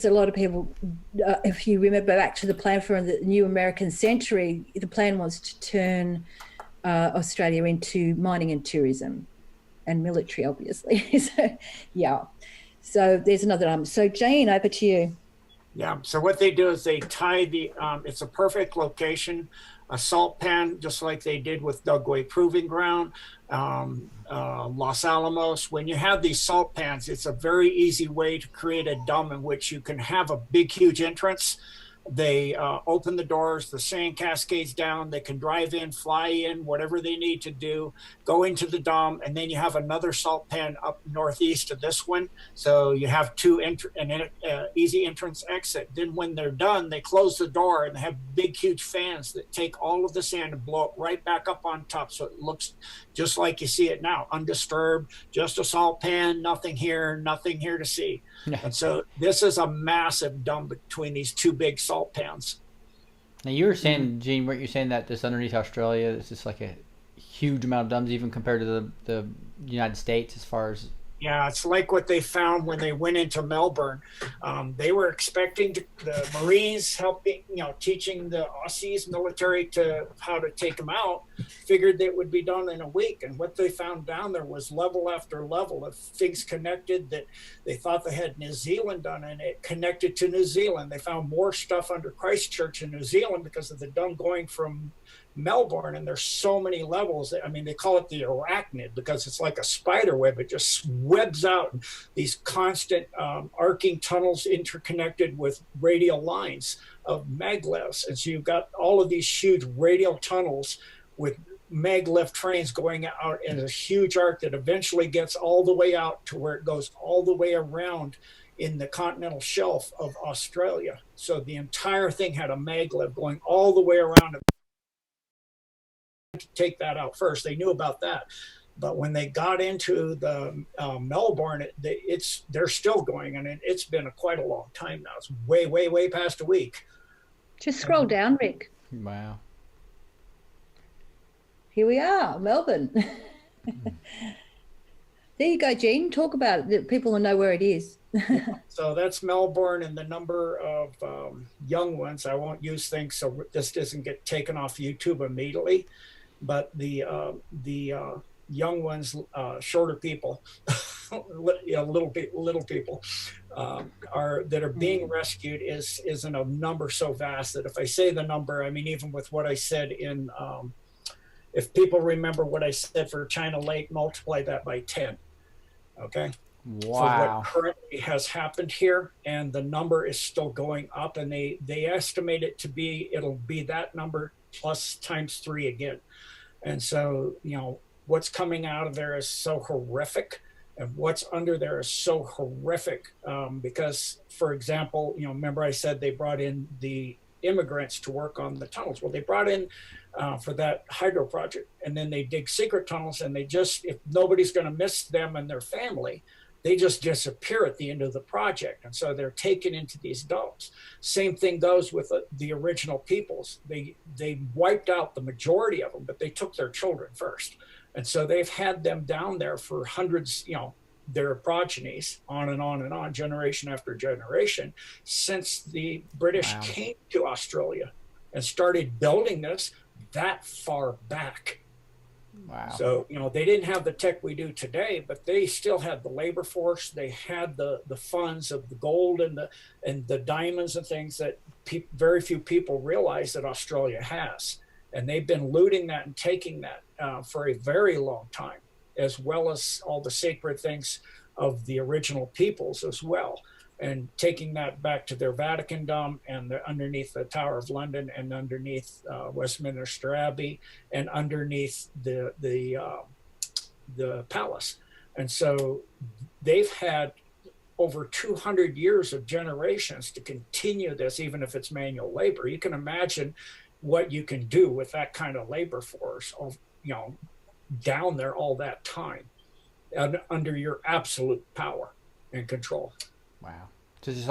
a lot of people, if you remember back to the plan for the new American century, the plan was to turn Australia into mining and tourism and military, obviously. So, yeah. So there's another. So Jane, over to you. Yeah. So what they do is they tie it's a perfect location, a salt pan, just like they did with Dugway Proving Ground, Los Alamos. When you have these salt pans, it's a very easy way to create a dome in which you can have a big, huge entrance. They open the doors, the sand cascades down, they can drive in, fly in, whatever they need to do, go into the dome, and then you have another salt pan up northeast of this one. So you have easy entrance exit. Then when they're done, they close the door and they have big, huge fans that take all of the sand and blow it right back up on top. So it looks just like you see it now, undisturbed, just a salt pan, nothing here to see. And so this is a massive dome between these two big salt pans. Now you were saying, Gene, weren't you saying that this underneath Australia is just like a huge amount of domes, even compared to the United States, as far as? Yeah, it's like what they found when they went into Melbourne. They were expecting the Marines helping, teaching the Aussies military to how to take them out. Figured that it would be done in a week. And what they found down there was level after level of things connected that they thought they had New Zealand done, and it connected to New Zealand. They found more stuff under Christchurch in New Zealand because of the dome going from Melbourne, and there's so many levels. I mean, they call it the arachnid because it's like a spider web. It just webs out these constant arcing tunnels interconnected with radial lines of maglevs. And so you've got all of these huge radial tunnels with maglev trains going out in a huge arc that eventually gets all the way out to where it goes all the way around in the continental shelf of Australia. So the entire thing had a maglev going all the way around it. To take that out first. They knew about that, but when they got into the Melbourne, they're still going, and it's been quite a long time now. It's way past a week. Just scroll down, Rick. Wow. Here we are, Melbourne. There you go, Gene. Talk about it. People will know where it is. So that's Melbourne, and the number of young ones. I won't use things so this doesn't get taken off YouTube immediately. But the young ones, shorter people, little people, that are being rescued is in a number so vast that if I say the number, I mean, even with what I said in, if people remember what I said for China Lake, multiply that by 10. Okay. Wow. For what currently has happened here, and the number is still going up, and they estimate it'll be that number plus times 3 again. And so, what's coming out of there is so horrific, and what's under there is so horrific. Because, for example, remember I said they brought in the immigrants to work on the tunnels. Well, they brought in for that hydro project, and then they dig secret tunnels, and if nobody's going to miss them and their family, they just disappear at the end of the project. And so they're taken into these domes. Same thing goes with the original peoples. They wiped out the majority of them, but they took their children first. And so they've had them down there for hundreds, their progenies, on and on and on, generation after generation, since the British came to Australia and started building this that far back. Wow. So, they didn't have the tech we do today, but they still had the labor force. They had the funds of the gold and the diamonds and things that very few people realize that Australia has. And they've been looting that and taking that for a very long time, as well as all the sacred things of the original peoples as well, and taking that back to their Vatican Dome and underneath the Tower of London and underneath Westminster Abbey and underneath the palace. And so they've had over 200 years of generations to continue this, even if it's manual labor. You can imagine what you can do with that kind of labor force, down there all that time, under your absolute power and control. Wow. So just